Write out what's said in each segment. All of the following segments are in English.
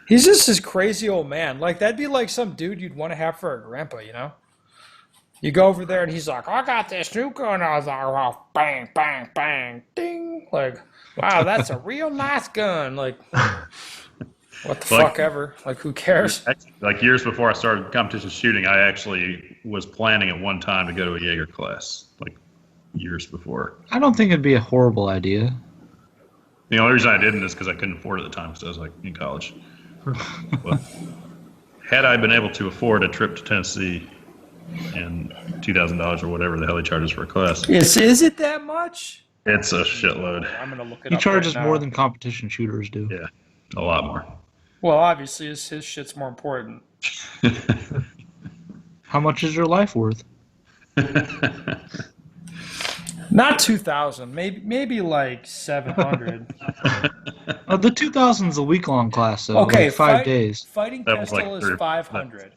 He's just this crazy old man. Like, that'd be like some dude you'd want to have for a grandpa, you know? You go over there and he's like, I got this new gun. I was like, oh, bang, bang, bang, ding. Like, wow, that's a real nice gun. Like, what the fuck ever? Like, who cares? Like years before I started competition shooting, I actually was planning at one time to go to a Jaeger class. Like years before. I don't think it'd be a horrible idea. The only reason I didn't is because I couldn't afford it at the time because I was like in college. But had I been able to afford a trip to Tennessee and $2,000 or whatever the hell he charges for a class, Is it that much? it's a shitload. I'm gonna look it He up. charges right more now. than competition shooters do. Yeah, a lot more. Well, obviously, his shit's more important. How much is your life worth? Not 2,000, maybe like 700. The 2000's a week-long class, though. Okay, like 5 days. Fighting That was pistol like is 3 500.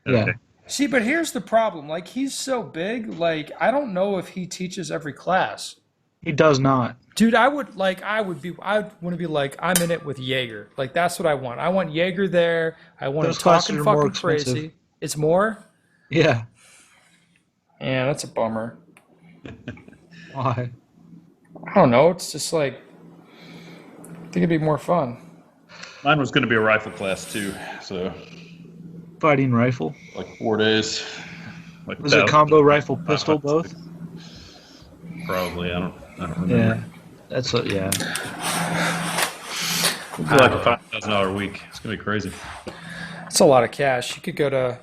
Yeah. Okay. See, but here's the problem. Like, he's so big. Like, I don't know if he teaches every class. He does not. Dude, I would want to be like, I'm in it with Jaeger. Like, that's what I want. I want Jaeger there. I want Those him classes talking are more fucking expensive. crazy. It's more? Yeah. Yeah, that's a bummer. Why? I don't know. It's just like, I think it'd be more fun. Mine was going to be a rifle class too, so Fighting rifle. like 4 days. Like Was it combo rifle pistol both? Probably. I don't remember. Yeah. That's what. Yeah. It'd be like a $5,000 a week. It's gonna be crazy. It's a lot of cash. You could go to,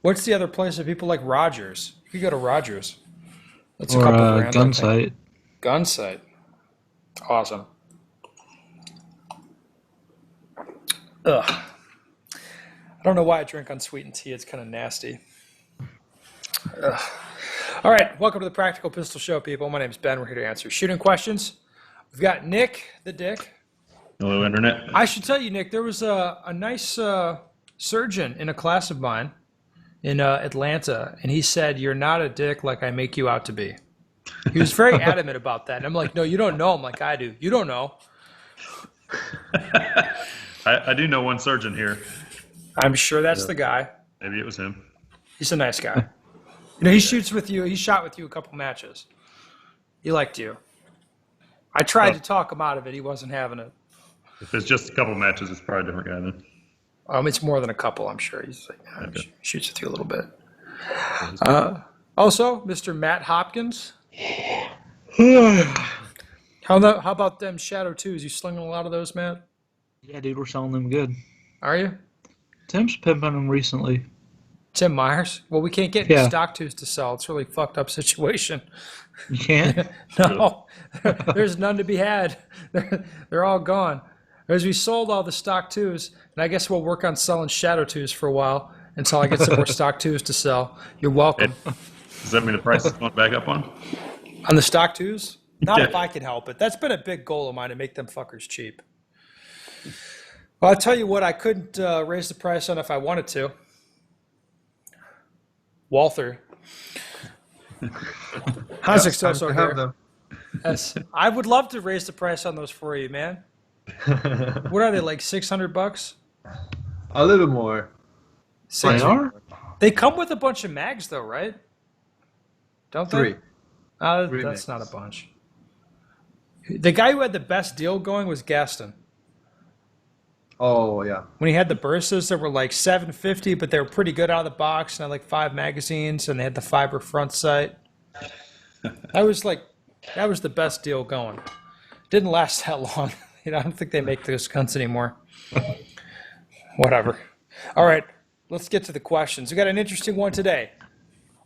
what's the other place that people like? Rogers. You could go to Rogers. That's Or a couple grand. gun I think. sight. Gun sight. Awesome. Ugh. I don't know why I drink unsweetened tea. It's kind of nasty. Ugh. All right. Welcome to the Practical Pistol Show, people. My name's Ben. We're here to answer shooting questions. We've got Nick, the Dick. Hello, Internet. I should tell you, Nick, there was a nice surgeon in a class of mine in Atlanta, and he said, "You're not a dick like I make you out to be." He was very adamant about that. And I'm like, no, you don't know him like I do. You don't know. I do know one surgeon here. I'm sure that's the guy. Maybe it was him. He's a nice guy. You know, he shoots with you. He shot with you a couple matches. He liked you. I tried to talk him out of it. He wasn't having it. If it's just a couple matches, it's probably a different guy then. It's more than a couple, I'm sure. He's like, Okay. he shoots with you a little bit. Also, Mr. Matt Hopkins. How about them Shadow 2s? You slinging a lot of those, Matt? Yeah, dude, we're selling them good. Are you? Tim's pimping them recently. Tim Myers? Well, we can't get any Yeah. stock 2s to sell. It's a really fucked up situation. You can't? No, there's none to be had. They're all gone. As we sold all the stock 2s, and I guess we'll work on selling Shadow 2s for a while until I get some more stock 2s to sell. You're welcome. Does that mean the price is going back up on? On the stock 2s? Not Yeah. if I can help it. That's been a big goal of mine, to make them fuckers cheap. Well, I'll tell you what, I couldn't raise the price on if I wanted to. Walther. How's it Time so to have here? them. Yes. I would love to raise the price on those for you, man. What are they, like $600? A little more. They are? They come with a bunch of mags, though, right? Don't they? 3. Three That's mags. not a bunch. The guy who had the best deal going was Gaston. Oh, yeah. When he had the bursts that were like $750, but they were pretty good out of the box, and had like 5 magazines, and they had the fiber front sight. That was the best deal going. Didn't last that long. I don't think they make those guns anymore. Whatever. All right, let's get to the questions. We got an interesting one today.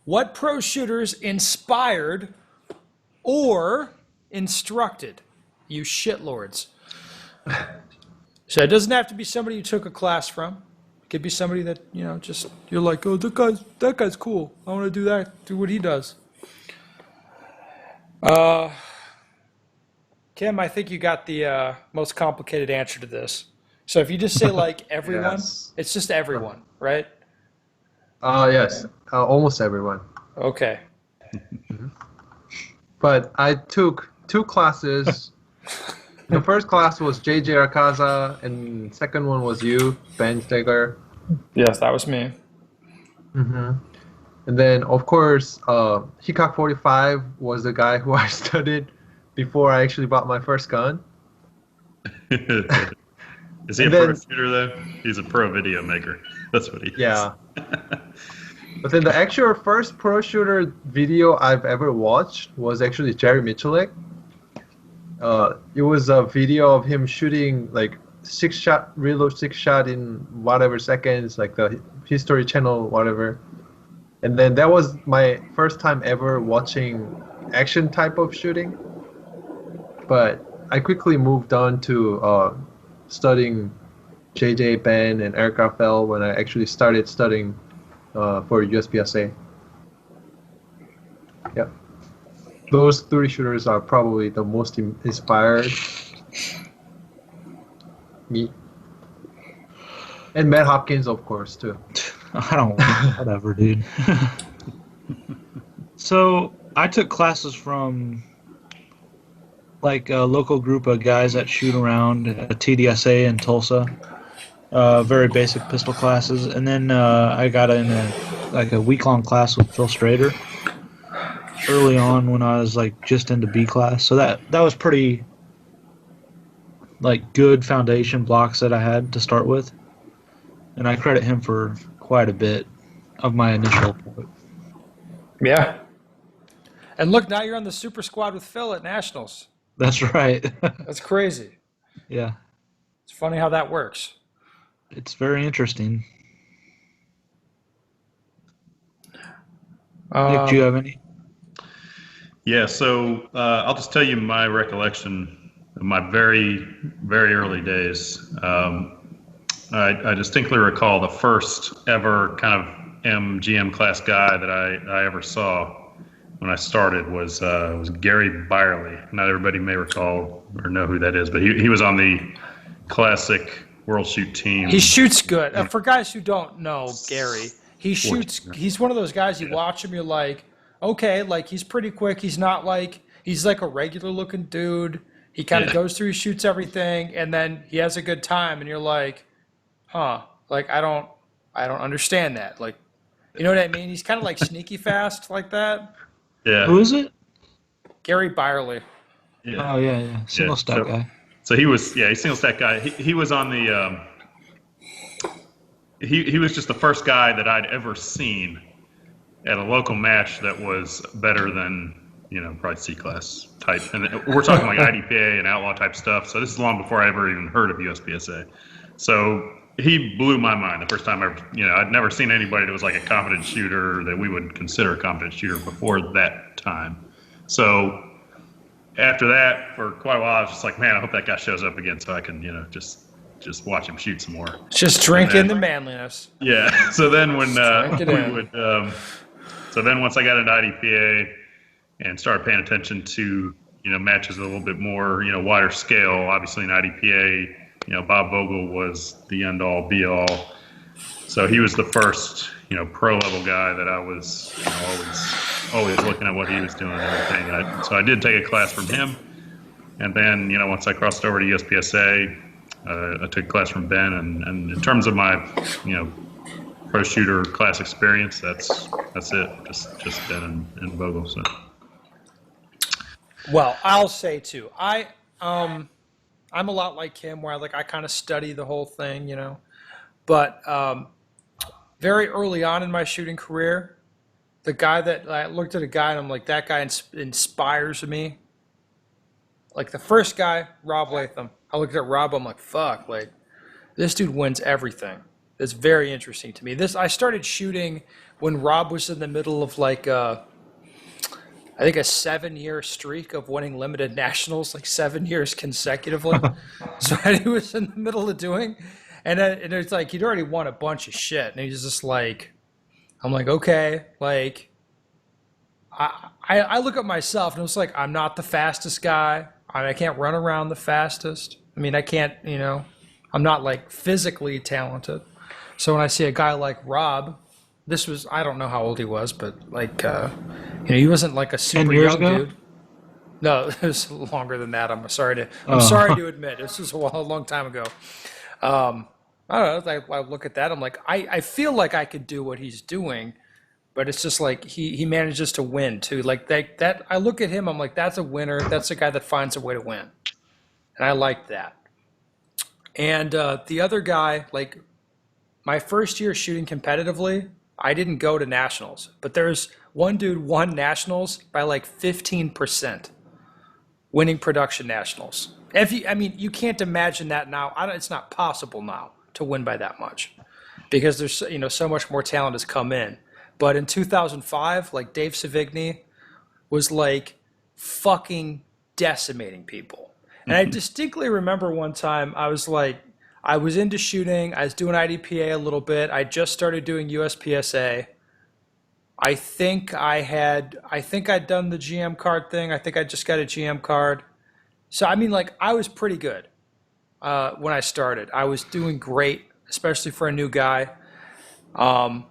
What pro shooters inspired or instructed you shitlords? So it doesn't have to be somebody you took a class from. It could be somebody that, just you're like, oh, that guy's cool. I want to do that, do what he does. Kim, I think you got the most complicated answer to this. So if you just say like everyone, Yes. it's just everyone, right? Yes. Almost everyone. Okay. But I took 2 classes The first class was JJ Arkaza, and second one was you, Ben Steger. Yes, that was me. Mm-hmm. And then, of course, Hikak 45 was the guy who I studied before I actually bought my first gun. Is he a And pro then- shooter though? He's a pro video maker. That's what he is. Yeah. But then the actual first pro shooter video I've ever watched was actually Jerry Miculek. It was a video of him shooting like reload six shot in whatever seconds, like the History Channel, whatever. And then that was my first time ever watching action type of shooting. But I quickly moved on to studying JJ, Ben, and Eric Rafael when I actually started studying for USPSA. Yep. Those three shooters are probably the most inspired me. And Matt Hopkins, of course, too. I don't whatever, dude. So I took classes from like a local group of guys that shoot around at TDSA in Tulsa. Very basic pistol classes, and then I got in a week-long class with Phil Strader early on when I was like just into B class. So that was pretty like good foundation blocks that I had to start with, and I credit him for quite a bit of my initial. Yeah. And look, now you're on the super squad with Phil at Nationals. That's right. That's crazy. Yeah, It's funny how that works. it's very interesting. Nick, do you have any? Yeah, so I'll just tell you my recollection of my very, very early days. I distinctly recall the first ever kind of MGM class guy that I ever saw when I started was Gary Byerly. Not everybody may recall or know who that is, but he was on the classic World Shoot team. He shoots good. For guys who don't know Gary, he shoots. He's one of those guys. You watch him, you're like, okay, like he's pretty quick. He's not like he's like a regular looking dude. He kind of goes through, he shoots everything, and then he has a good time, and you're like, huh? Like I don't understand that. Like, you know what I mean? He's kind of like sneaky fast like that. Yeah. Who is it? Gary Byerly. Yeah. Oh yeah. Single stack guy. So he was, he's single stack guy. He was on the, he was just the first guy that I'd ever seen at a local match that was better than, probably C-class type. And we're talking like IDPA and outlaw type stuff. So this is long before I ever even heard of USPSA. So he blew my mind the first time I ever, I'd never seen anybody that was like a competent shooter that we would consider a competent shooter before that time. So after that, for quite a while, I was just like, man, I hope that guy shows up again so I can, just watch him shoot some more. Just drink in the manliness. Yeah. So then when Drink it we in. would, so then once I got into IDPA and started paying attention to, matches a little bit more, wider scale, obviously in IDPA, Bob Vogel was the end all be all. So he was the first, pro level guy that I was always looking at what he was doing and everything. So I did take a class from him. And then, once I crossed over to USPSA, I took a class from Ben. And in terms of my, pro shooter class experience, that's it. Just Ben and Vogel. So. Well, I'll say too. I'm a lot like him, where I kind of study the whole thing, But very early on in my shooting career, the guy that I looked at a guy and I'm like, that guy inspires me. Like the first guy, Rob Latham. I looked at Rob, I'm like, fuck, like this dude wins everything. It's very interesting to me. I started shooting when Rob was in the middle of I think a 7-year streak of winning limited nationals, like 7 years consecutively. So he was in the middle of doing, and it's like he'd already won a bunch of shit, and he's just like, I'm like, okay, like I look at myself and it's like I'm not the fastest guy. I can't run around the fastest. I mean, I can't, I'm not like physically talented. So when I see a guy like Rob, I don't know how old he was, but like, he wasn't like a super 10 years young ago? dude. No, it was longer than that. I'm sorry to Oh. admit. This was a long time ago. I don't know. I look at that. I'm like, I feel like I could do what he's doing, but it's just like he manages to win too. Like that. I look at him. I'm like, that's a winner. That's a guy that finds a way to win, and I like that. And the other guy, like my first year shooting competitively, I didn't go to nationals, but there's one dude won nationals by like 15%, winning production nationals. If you, I mean, you can't imagine that now. It's not possible now to win by that much because there's so much more talent has come in. But in 2005, like Dave Savigny was like fucking decimating people. And I distinctly remember one time I was into shooting. I was doing IDPA a little bit. I just started doing USPSA. I think I'd done the GM card thing. I think I just got a GM card. So I mean, like I was pretty good when I started. I was doing great, especially for a new guy. I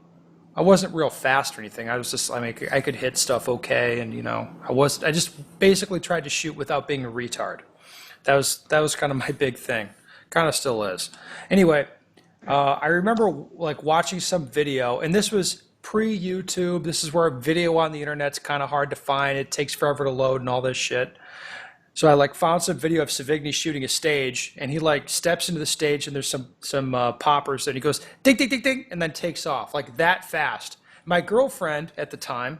wasn't real fast or anything. I mean, I could hit stuff okay, and I just basically tried to shoot without being a retard. That was kind of my big thing. Kind of still is. Anyway, I remember like watching some video, and this was pre-YouTube. This is where video on the internet's kind of hard to find. It takes forever to load and all this shit. So I like found some video of Savigny shooting a stage, and he like steps into the stage, and there's some poppers, and he goes ding ding ding ding, and then takes off like that fast. My girlfriend at the time,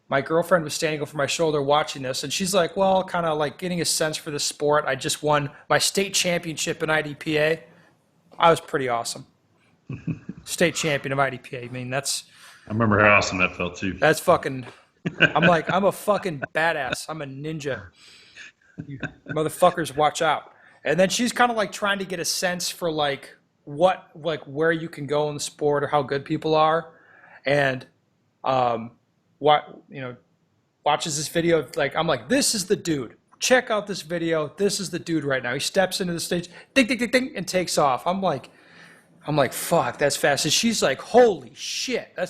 my girlfriend was standing over my shoulder watching this, and she's like, well, kind of like getting a sense for the sport. I just won my state championship in IDPA. I was pretty awesome. State champion of IDPA. I mean, I remember how awesome that felt too. that's fucking. I'm a fucking badass. I'm a ninja. You motherfuckers, watch out. And then she's kind of like trying to get a sense for like where you can go in the sport or how good people are, and watches this video. Like I'm like, this is the dude. Check out this video. This is the dude right now. He steps into the stage, ding ding ding ding, and takes off. I'm like, fuck, that's fast. And she's like, holy shit. And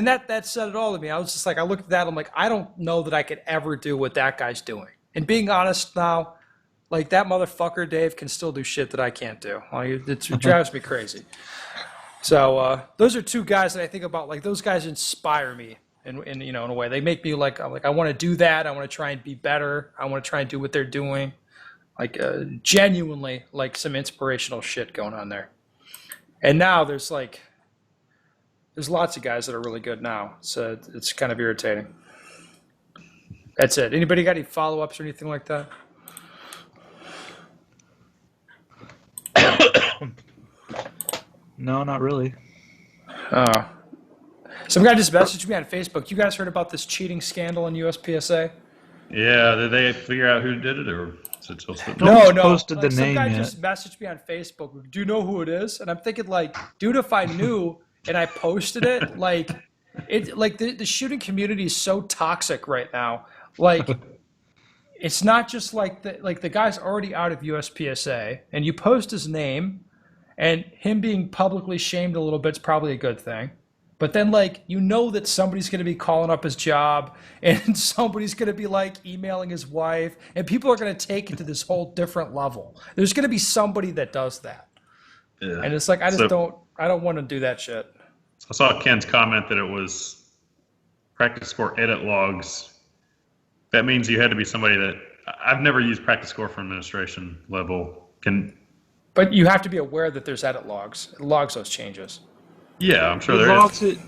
that said it all to me. I was just like, I looked at that. I'm like, I don't know that I could ever do what that guy's doing. And being honest now, like that motherfucker Dave can still do shit that I can't do. Like, it drives me crazy. So those are two guys that I think about. Like those guys inspire me in a way. They make me like I want to do that. I want to try and be better. I want to try and do what they're doing. Like genuinely like some inspirational shit going on there. And now there's lots of guys that are really good now, so it's kind of irritating. That's it. Anybody got any follow-ups or anything like that? No, not really. Oh. Some guy just messaged me on Facebook. You guys heard about this cheating scandal in USPSA? Yeah, did they figure out who did it, or is it still sitting? No. Nobody's No. posted Like the some name guy yet. just messaged me on Facebook. Do you know who it is? And I'm thinking like, dude, if I knew and I posted it, like the shooting community is so toxic right now. Like it's not just like the guy's already out of USPSA and you post his name and him being publicly shamed a little bit is probably a good thing. But then like that somebody's going to be calling up his job and somebody's going to be like emailing his wife and people are going to take it to this whole different level. There's going to be somebody that does that. Yeah. And it's like I don't want to do that shit. I saw Ken's comment that it was practice score edit logs. That means you had to be somebody that I've never used practice score for administration level. But you have to be aware that there's edit logs. It logs those changes. Yeah, I'm sure It there logs is. it.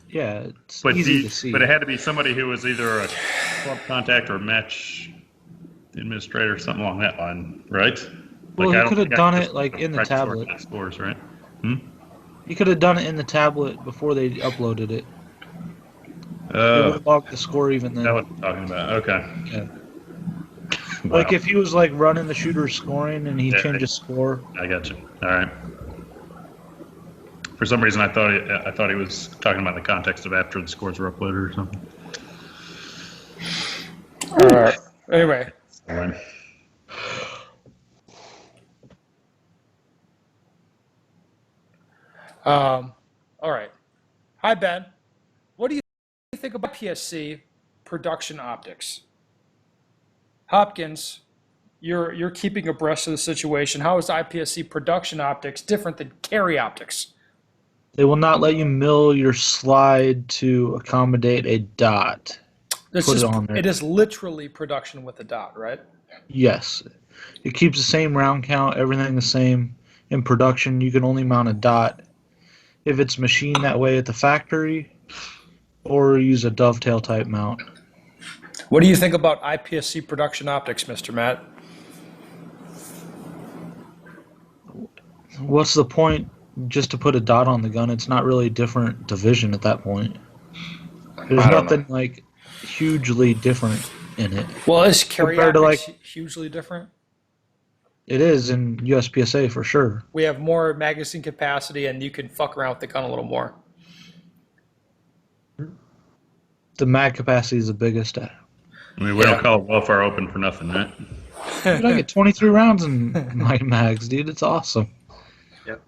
Yeah, it's easy to see. But it had to be somebody who was either a club contact or match administrator, something along that line, right? Well, I he don't could have think I done could it just like in the practice score tablet. edit scores, right? He could have done it in the tablet before they uploaded it. It would have logged the score even then. That's what I'm talking about. Okay. Yeah. Wow. Like if he was like running the shooter scoring and he Yeah. changed his score. I got you. All right. For some reason, I thought he was talking about the context of after the scores were uploaded or something. All right. Anyway. All right. All right. Hi, Ben. What do you think about IPSC production optics? Hopkins, you're keeping abreast of the situation. How is IPSC production optics different than carry optics? They will not let you mill your slide to accommodate a dot. Put it on there. It is literally production with a dot, right? Yes. It keeps the same round count, everything the same. In production, you can only mount a dot if it's machined that way at the factory, or use a dovetail type mount. What do you think about IPSC production optics, Mr. Matt? What's the point just to put a dot on the gun? It's not really a different division at that point. There's nothing like hugely different in it. Well, is carry Compared to, optics hugely different? It is in USPSA for sure. We have more magazine capacity, and you can fuck around with the gun a little more. The mag capacity is the biggest. I mean, we don't call it welfare open for nothing, right? Dude, I get 23 rounds in my mags, dude. It's awesome. Yep.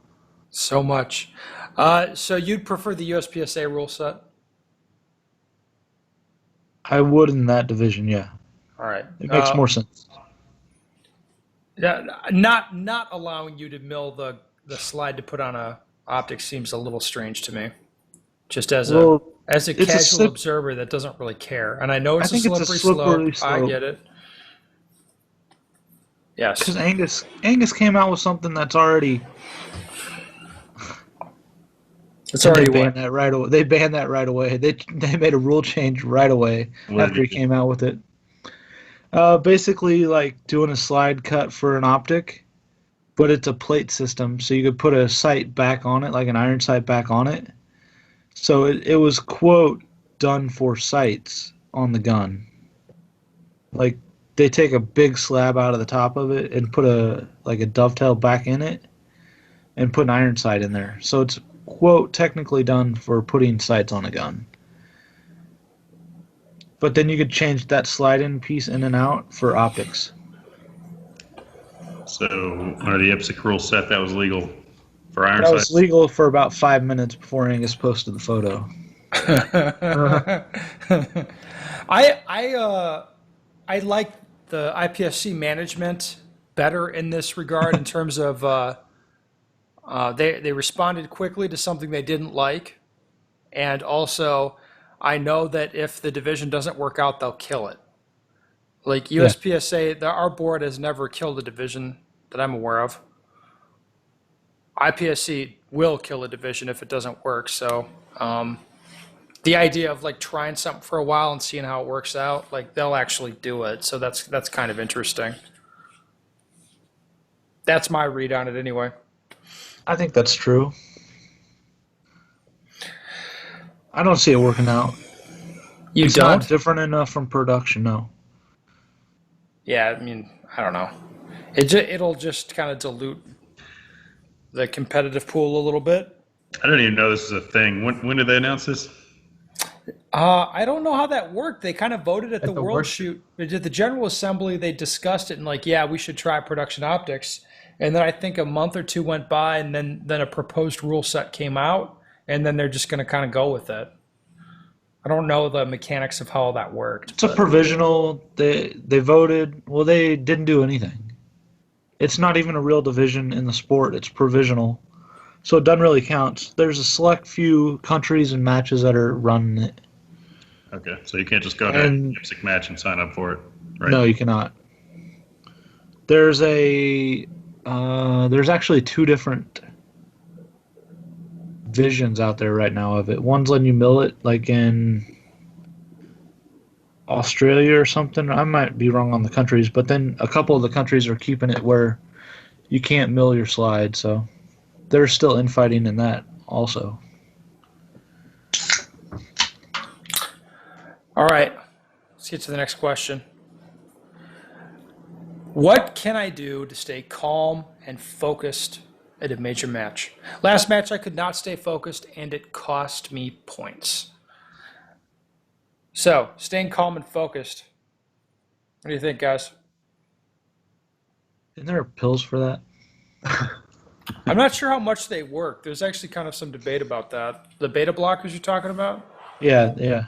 So much. So you'd prefer the USPSA rule set? I would in that division, yeah. All right. It makes more sense. Yeah, not allowing you to mill the slide to put on a optic seems a little strange to me. Just as a casual observer that doesn't really care, and I know it's a slippery slope. I get it. Yes, because Angus came out with something that's already. It's already banned that right away. They banned that right away. They made a rule change right away after he came out with it. Basically, like doing a slide cut for an optic, but it's a plate system, so you could put a sight back on it, like an iron sight back on it. So it was, quote, done for sights on the gun. Like, they take a big slab out of the top of it and put a dovetail back in it and put an iron sight in there. So it's, quote, technically done for putting sights on a gun. But then you could change that slide-in piece in and out for optics. So under the IPSC rule set, that was legal for iron sights? That was legal for about 5 minutes before Angus posted the photo. I like the IPSC management better in this regard in terms of they responded quickly to something they didn't like, and also I know that if the division doesn't work out, they'll kill it. Like USPSA, our board has never killed a division that I'm aware of. IPSC will kill a division if it doesn't work. So the idea of like trying something for a while and seeing how it works out, like they'll actually do it. So that's kind of interesting. That's my read on it anyway. I think that's true. I don't see it working out. It's don't? Not different enough from production, no. Yeah, I mean, I don't know. It'll just kind of dilute the competitive pool a little bit. I didn't even know this is a thing. When did they announce this? I don't know how that worked. They kind of voted at the World Shoot. They did the General Assembly. They discussed it and like, yeah, we should try production optics. And then I think a month or two went by, and then a proposed rule set came out, and then they're just going to kind of go with it. I don't know the mechanics of how all that worked. It's a provisional. They voted. Well, they didn't do anything. It's not even a real division in the sport. It's provisional. So it doesn't really count. There's a select few countries and matches that are running it. Okay, so you can't just go to a IPSC match and sign up for it, right? No, you cannot. There's actually two different visions out there right now of it. One's letting you mill it, like in Australia or something. I might be wrong on the countries, but then a couple of the countries are keeping it where you can't mill your slide, so they're still infighting in that also. All right, let's get to the next question. What can I do to stay calm and focused at a major match? Last match, I could not stay focused, and it cost me points. So, staying calm and focused. What do you think, guys? Isn't there pills for that? I'm not sure how much they work. There's actually kind of some debate about that. The beta blockers you're talking about? Yeah.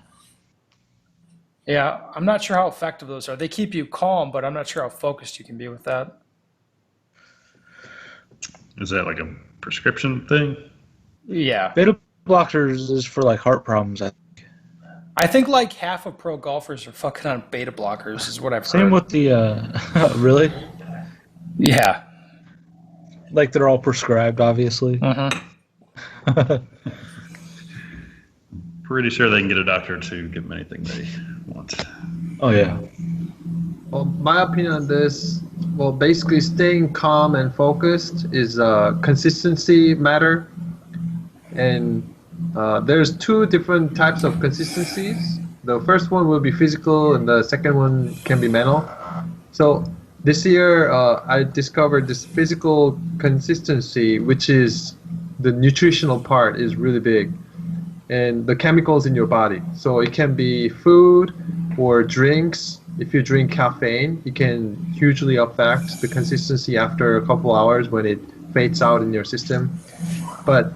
Yeah, I'm not sure how effective those are. They keep you calm, but I'm not sure how focused you can be with that. Is that like a prescription thing? Yeah. Beta blockers is for like heart problems. I think like half of pro golfers are fucking on beta blockers, is what I've Same heard. with the really, Yeah. like they're all prescribed, obviously. Pretty sure they can get a doctor to give them anything they want. Oh yeah. Well, my opinion on this, well, basically staying calm and focused is consistency matter, and there's two different types of consistencies. The first one will be physical, and the second one can be mental. So this year, I discovered this physical consistency, which is the nutritional part is really big, and the chemicals in your body. So it can be food or drinks. If you drink caffeine, it can hugely affect the consistency after a couple hours when it fades out in your system. But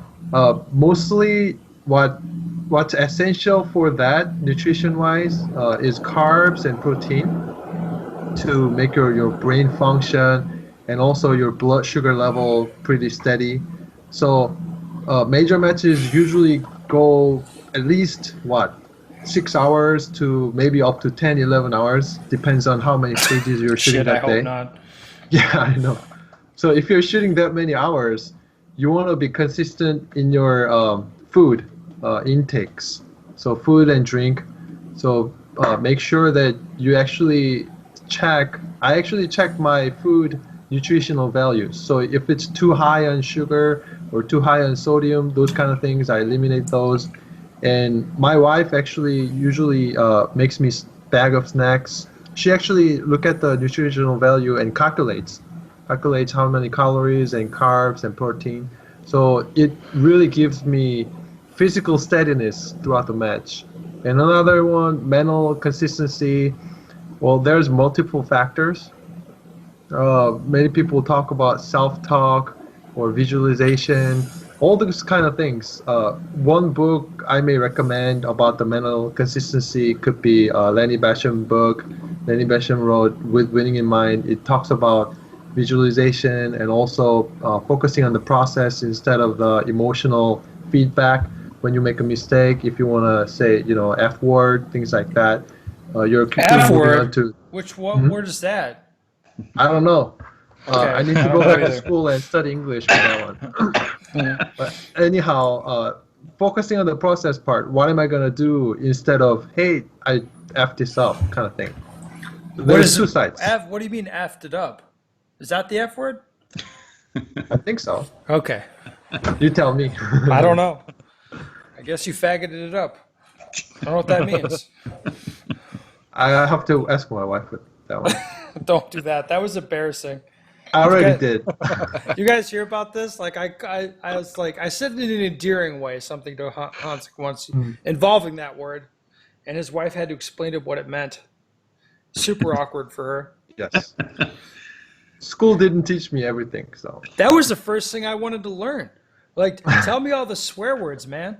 mostly what's essential for that nutrition-wise is carbs and protein to make your brain function and also your blood sugar level pretty steady. So major matches usually go at least 6 hours to maybe up to 10, 11 hours, depends on how many stages you're shooting Shit, I that hope day. not. Yeah, I know. So if you're shooting that many hours, you want to be consistent in your food intakes. So food and drink. So make sure that you actually check. I actually check my food nutritional values. So if it's too high on sugar or too high on sodium, those kind of things, I eliminate those. And my wife actually usually makes me bag of snacks. She actually look at the nutritional value and calculates how many calories and carbs and protein. So it really gives me physical steadiness throughout the match. And another one, mental consistency. Well, there's multiple factors. Many people talk about self-talk or visualization, all those kind of things. One book I may recommend about the mental consistency could be Lenny Basham book. Lenny Basham wrote With Winning in Mind. It talks about visualization and also focusing on the process instead of the emotional feedback when you make a mistake. If you want to say, F word, things like that, you're quickly F moving on word? to, What word is that? I don't know. Okay. I need I to don't go know back to either. school and study English for that one. But anyhow, focusing on the process part, what am I going to do instead of, hey, I F this up kind of thing. What There's is two sides. F? What do you mean effed it up? Is that the F word? I think so. Okay. You tell me. I don't know. I guess you faggoted it up. I don't know what that means. I have to ask my wife with that one. Don't do that. That was embarrassing. I already guys- did. You guys hear about this? Like I was like I said it in an endearing way, something to Hans once involving that word, and his wife had to explain to him what it meant. Super awkward for her. Yes. School didn't teach me everything, so. That was the first thing I wanted to learn. Like, tell me all the swear words, man.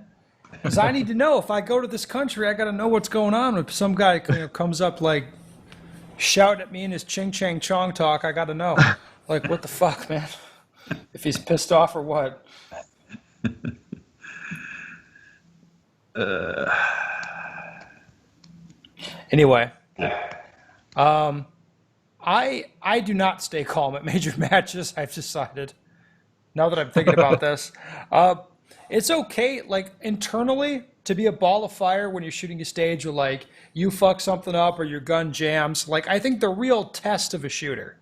Because I need to know. If I go to this country, I got to know what's going on. If some guy comes up, like, shouting at me in his ching chang chong talk, I got to know. Like, what the fuck, man? If he's pissed off or what. Anyway. I do not stay calm at major matches, I've decided. Now that I'm thinking about this. It's okay, like, internally, to be a ball of fire when you're shooting a stage or, like, you fuck something up or your gun jams. Like, I think the real test of a shooter,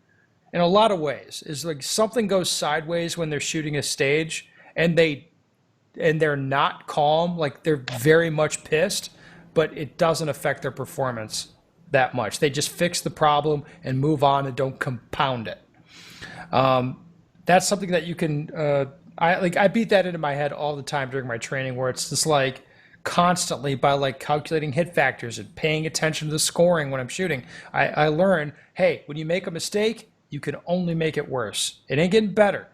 in a lot of ways, is, like, something goes sideways when they're shooting a stage and they're not calm, like, they're very much pissed, but it doesn't affect their performance that much. They just fix the problem and move on and don't compound it. That's something that you can. I beat that into my head all the time during my training, where it's just like constantly by like calculating hit factors and paying attention to the scoring when I'm shooting. I learn, hey, when you make a mistake, you can only make it worse. It ain't getting better.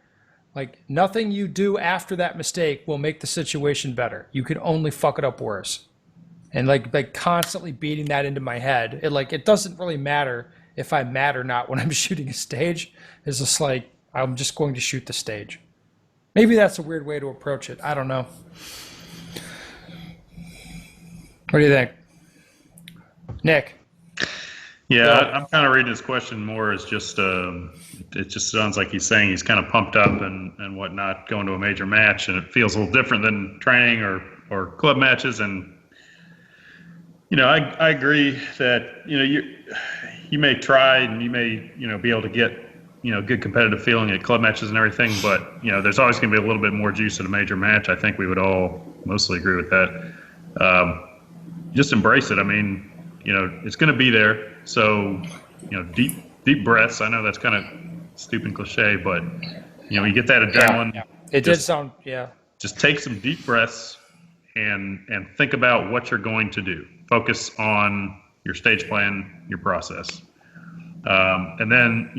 Like nothing you do after that mistake will make the situation better. You can only fuck it up worse. and like constantly beating that into my head. It doesn't really matter if I'm mad or not when I'm shooting a stage. It's just like I'm just going to shoot the stage. Maybe that's a weird way to approach it. I don't know. What do you think, Nick? Yeah, I'm kind of reading his question more as just, it just sounds like he's saying he's kind of pumped up and whatnot going to a major match, and it feels a little different than training or club matches. And, I agree that, you may try and you may, be able to get, good competitive feeling at club matches and everything, but, there's always going to be a little bit more juice at a major match. I think we would all mostly agree with that. Just embrace it. I mean, it's going to be there. So, deep breaths. I know that's kind of stupid and cliche, but, you get that adrenaline. Yeah. It did sound, yeah. Just take some deep breaths and think about what you're going to do. Focus on your stage plan, your process. And then,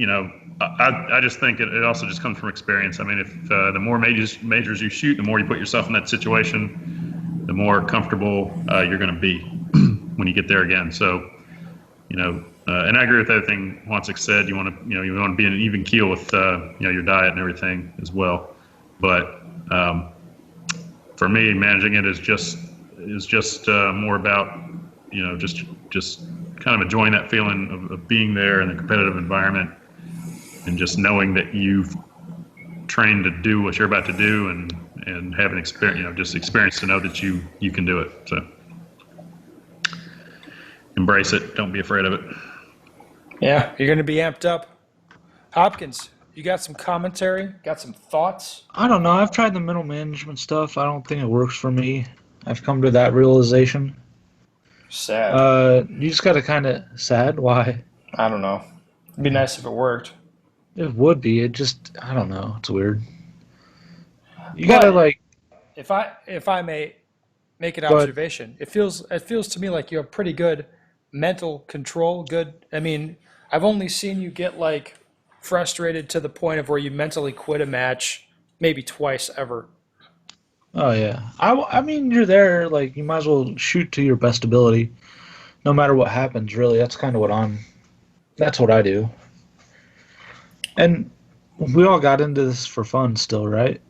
I just think it also just comes from experience. I mean, if the more majors you shoot, the more you put yourself in that situation, the more comfortable you're going to be when you get there again. So, and I agree with everything Wansik said. You want to be in an even keel with your diet and everything as well. But for me, managing it is just more about just kind of enjoying that feeling of being there in a competitive environment, and just knowing that you've trained to do what you're about to do, and have an experience, just experience to know that you can do it. So embrace it. Don't be afraid of it. Yeah, you're going to be amped up. Hopkins, you got some commentary? Got some thoughts? I don't know. I've tried the mental management stuff. I don't think it works for me. I've come to that realization. Sad. You just got to kind of sad. Why? I don't know. It'd be nice if it worked. It would be. It just, I don't know. It's weird. You got to like. If I may make an Go ahead. observation, it feels to me like you have pretty good mental control. Good. I mean, I've only seen you get like frustrated to the point of where you mentally quit a match maybe twice ever. Oh yeah. I mean, you're there. Like, you might as well shoot to your best ability, no matter what happens. Really, that's kind of that's what I do. And we all got into this for fun, still, right?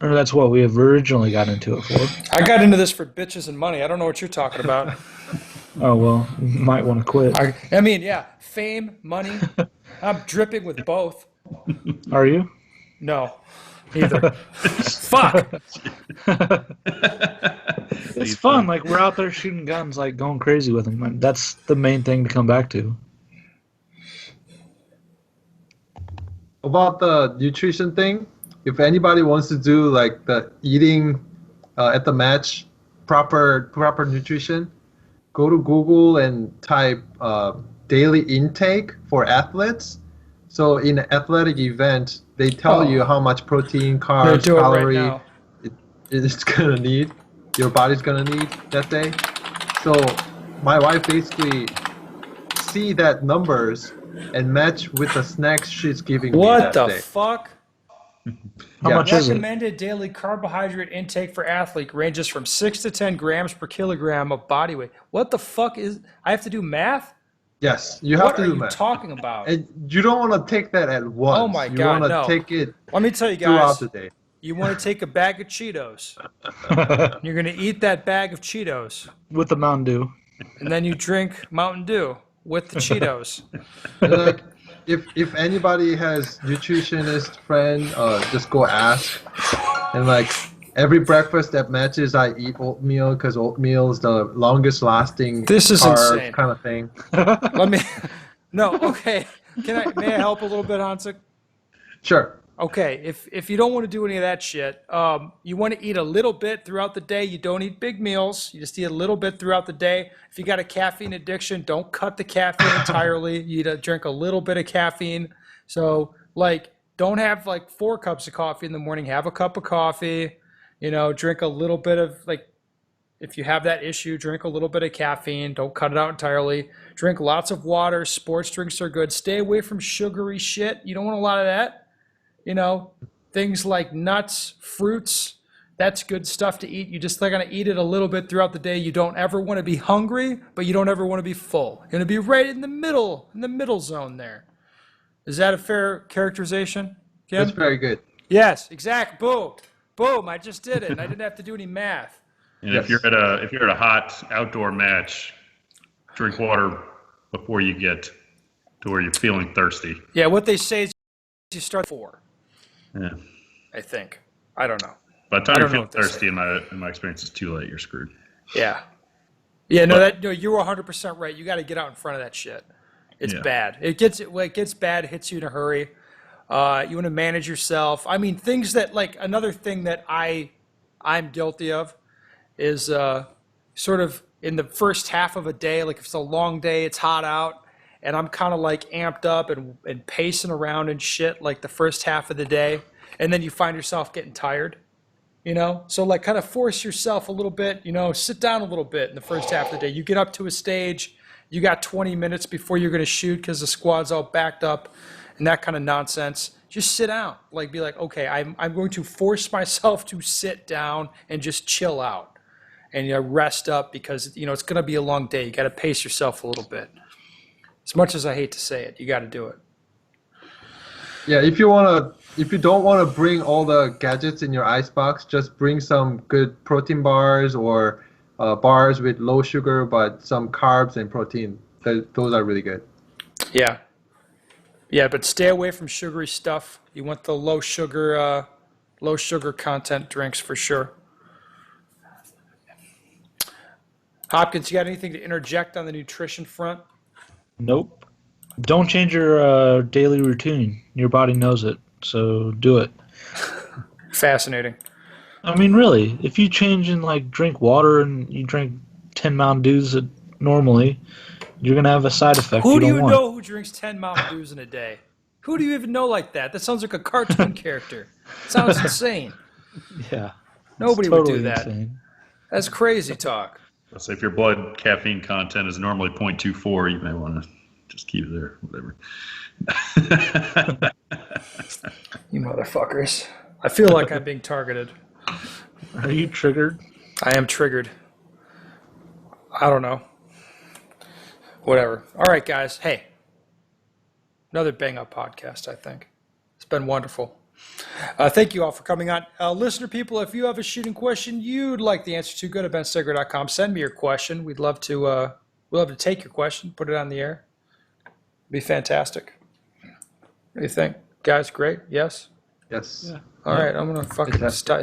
Or that's what we have originally got into it for. I got into this for bitches and money. I don't know what you're talking about. Oh well, you might want to quit. I mean, yeah, fame, money. I'm dripping with both. Are you? No, either. Fuck. It's fun. Like, we're out there shooting guns, like going crazy with them. That's the main thing to come back to. About the nutrition thing, if anybody wants to do like the eating at the match, proper nutrition, go to Google and type daily intake for athletes. So in an athletic event, they tell you how much protein, carbs, do it right calorie now. it's gonna need, your body's gonna need that day. So my wife basically see that numbers and match with the snacks she's giving me What that the day. fuck? How Yeah. much is it? Recommended daily carbohydrate intake for athlete ranges from 6 to 10 grams per kilogram of body weight. What the fuck is? I have to do math? Yes, you have What to are do you math. talking about? And you don't want to take that at once. Oh my you God, want to no. take it Let me tell you throughout guys. the day. You want to take a bag of Cheetos. You're going to eat that bag of Cheetos. With the Mountain Dew. And then you drink Mountain Dew with the Cheetos. And like, if anybody has nutritionist friend, just go ask. And like every breakfast at matches, I eat oatmeal because oatmeal is the longest lasting This is carb insane. kind of thing. Let me. No, okay. May I help a little bit, Hansik? Sure. Okay, if you don't want to do any of that shit, you want to eat a little bit throughout the day. You don't eat big meals. You just eat a little bit throughout the day. If you got a caffeine addiction, don't cut the caffeine entirely. You drink a little bit of caffeine. So, like, don't have like 4 cups of coffee in the morning. Have a cup of coffee. Drink a little bit of, like, if you have that issue, drink a little bit of caffeine. Don't cut it out entirely. Drink lots of water. Sports drinks are good. Stay away from sugary shit. You don't want a lot of that. Things like nuts, fruits, That's good stuff to eat. You just got to eat it a little bit throughout the day. You don't ever want to be hungry, but you don't ever want to be full. You're going to be right in the middle zone there. Is that a fair characterization, Kim? That's very good. Yes, exact. Boom. Boom. I just did it. And I didn't have to do any math. And Yes. if you're at a hot outdoor match, drink water before you get to where you're feeling thirsty. Yeah, what they say is you start at 4, Yeah. I think. I don't know. By the time I you're don't know feeling what they thirsty, in my experience, it's too late. You're screwed. Yeah. Yeah, no, you're 100% right. You got to get out in front of that shit. It's Yeah. bad. It gets bad, hits you in a hurry. You want to manage yourself. I mean, things that, like, another thing that I'm guilty of is sort of in the first half of a day, like if it's a long day, it's hot out, and I'm kind of like amped up and pacing around and shit like the first half of the day, and then you find yourself getting tired. So like kind of force yourself a little bit, sit down a little bit in the first half of the day. You get up to a stage, you got 20 minutes before you're going to shoot because the squad's all backed up and that kind of nonsense. Just sit down, be like, okay, I'm going to force myself to sit down and just chill out and rest up because, it's going to be a long day. You got to pace yourself a little bit. As much as I hate to say it, you got to do it. Yeah, if you don't want to bring all the gadgets in your icebox, just bring some good protein bars or bars with low sugar but some carbs and protein. Those are really good. Yeah. Yeah, but stay away from sugary stuff. You want the low sugar content drinks for sure. Hopkins, you got anything to interject on the nutrition front? Nope. Don't change your daily routine. Your body knows it, so do it. Fascinating. I mean, really, if you change and drink water and you drink 10 Mountain Dews normally, you're gonna have a side effect Who you do don't you want. know who drinks 10 Mountain Dews in a day? Who do you even know like that? That sounds like a cartoon character. Sounds insane. Yeah. Nobody It's would do totally that. insane. That's crazy talk. Let's say if your blood caffeine content is normally 0.24, you may want to just keep it there, whatever. You motherfuckers. I feel like I'm being targeted. Are you triggered? I am triggered. I don't know. Whatever. All right, guys. Hey, another bang up podcast, I think. It's been wonderful. Thank you all for coming on. Listener people, if you have a shooting question you'd like the answer to, go to benstegger.com. Send me your question. We'd love to take your question, put it on the air. It'd be fantastic. What do you think? Guys, great? Yes? Yes. Yeah. All right, I'm going to fucking Fantastic. stop.